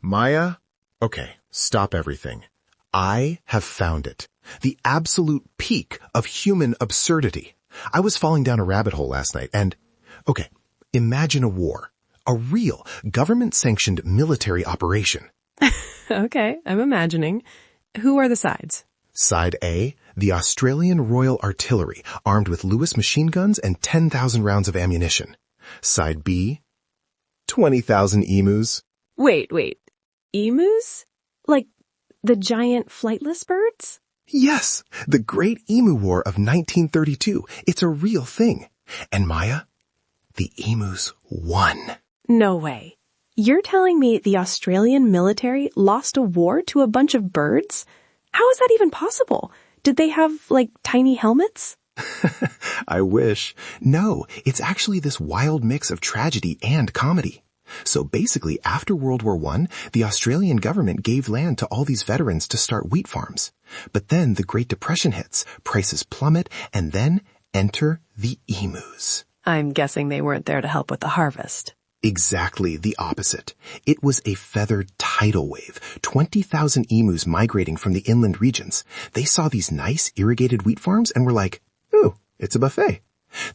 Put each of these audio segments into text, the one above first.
Maya? Okay, stop everything. I have found it. The absolute peak of human absurdity. I was falling down a rabbit hole last night and, okay, imagine a war. A real government-sanctioned military operation. Okay, I'm imagining. Who are the sides? Side A, the Australian Royal Artillery, armed with Lewis machine guns and 10,000 rounds of ammunition. Side B, 20,000 emus. Wait. Emus? Like the giant flightless birds? Yes, the Great Emu War of 1932. It's a real thing. And Maya, the emus won. No way. You're telling me the Australian military lost a war to a bunch of birds? How is that even possible? Did they have, tiny helmets? I wish. No, it's actually this wild mix of tragedy and comedy. So basically, after World War I, the Australian government gave land to all these veterans to start wheat farms. But then the Great Depression hits, prices plummet, and then enter the emus. I'm guessing they weren't there to help with the harvest. Exactly the opposite. It was a feathered tidal wave, 20,000 emus migrating from the inland regions. They saw these nice irrigated wheat farms and were like, ooh, it's a buffet.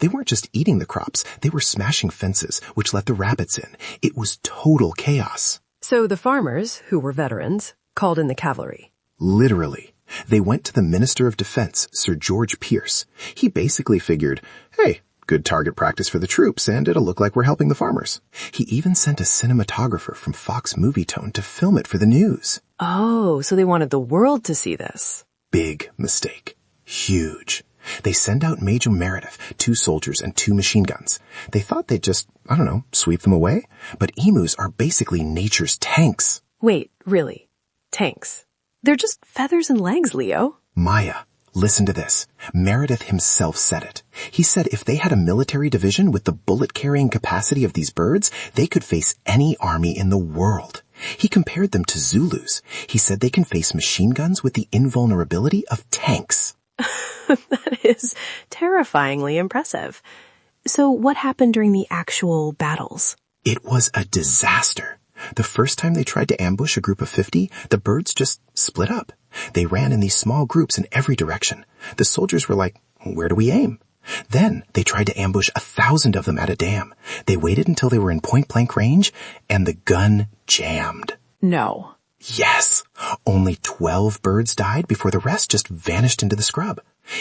They weren't just eating the crops, they were smashing fences, which let the rabbits in. It was total chaos. So the farmers, who were veterans, called in the cavalry. Literally. They went to the Minister of Defense, Sir George Pierce. He basically figured, hey, good target practice for the troops, and it'll look like we're helping the farmers. He even sent a cinematographer from Fox Movie Tone to film it for the news. Oh, so they wanted the world to see this. Big mistake. Huge. They send out Major Meredith, 2 soldiers and 2 machine guns. They thought they'd just, sweep them away. But emus are basically nature's tanks. Wait, really? Tanks? They're just feathers and legs, Leo. Maya, listen to this. Meredith himself said it. He said if they had a military division with the bullet-carrying capacity of these birds, they could face any army in the world. He compared them to Zulus. He said they can face machine guns with the invulnerability of tanks. That is terrifyingly impressive. So what happened during the actual battles? It was a disaster. The first time they tried to ambush a group of 50, the birds just split up. They ran in these small groups in every direction. The soldiers were like, where do we aim? Then they tried to ambush 1,000 of them at a dam. They waited until they were in point-blank range, and the gun jammed. No. Yes. Only 12 birds died before the rest just vanished into the scrub.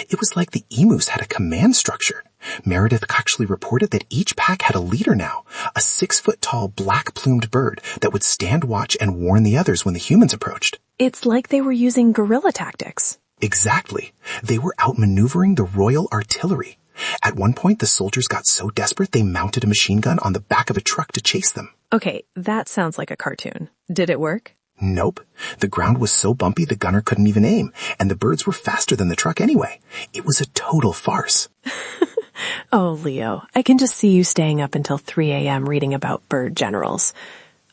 It was like the emus had a command structure. Meredith actually reported that each pack had a leader now, a 6-foot-tall black-plumed bird that would stand watch and warn the others when the humans approached. It's like they were using guerrilla tactics. Exactly. They were outmaneuvering the Royal Artillery. At one point, the soldiers got so desperate they mounted a machine gun on the back of a truck to chase them. Okay, that sounds like a cartoon. Did it work? Nope. The ground was so bumpy the gunner couldn't even aim, and the birds were faster than the truck anyway. It was a total farce. Oh, Leo, I can just see you staying up until 3 a.m. reading about bird generals.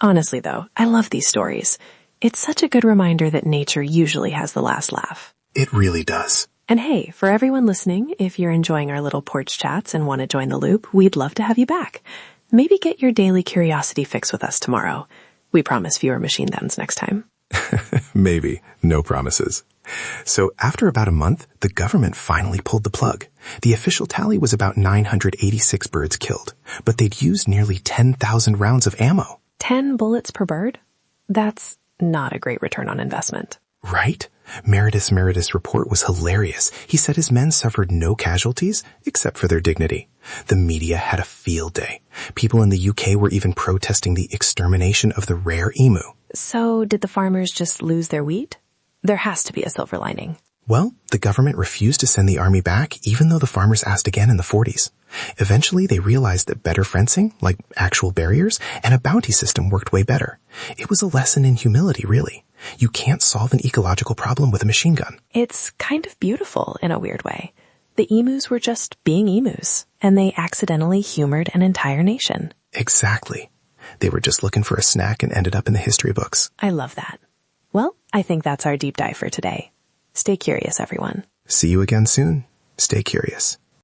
Honestly, though, I love these stories. It's such a good reminder that nature usually has the last laugh. It really does. And hey, for everyone listening, if you're enjoying our little porch chats and want to join the loop, we'd love to have you back. Maybe get your daily curiosity fix with us tomorrow. We promise fewer machine guns next time. Maybe. No promises. So after about a month, the government finally pulled the plug. The official tally was about 986 birds killed, but they'd used nearly 10,000 rounds of ammo. 10 bullets per bird? That's not a great return on investment. Right? Meredith's report was hilarious. He said his men suffered no casualties except for their dignity. The media had a field day. People in the UK were even protesting the extermination of the rare emu. So did the farmers just lose their wheat? There has to be a silver lining. Well, the government refused to send the army back even though the farmers asked again in the 40s. Eventually, they realized that better fencing, like actual barriers, and a bounty system worked way better. It was a lesson in humility, really. You can't solve an ecological problem with a machine gun. It's kind of beautiful in a weird way. The emus were just being emus, and they accidentally humored an entire nation. Exactly. They were just looking for a snack and ended up in the history books. I love that. Well, I think that's our deep dive for today. Stay curious, everyone. See you again soon. Stay curious.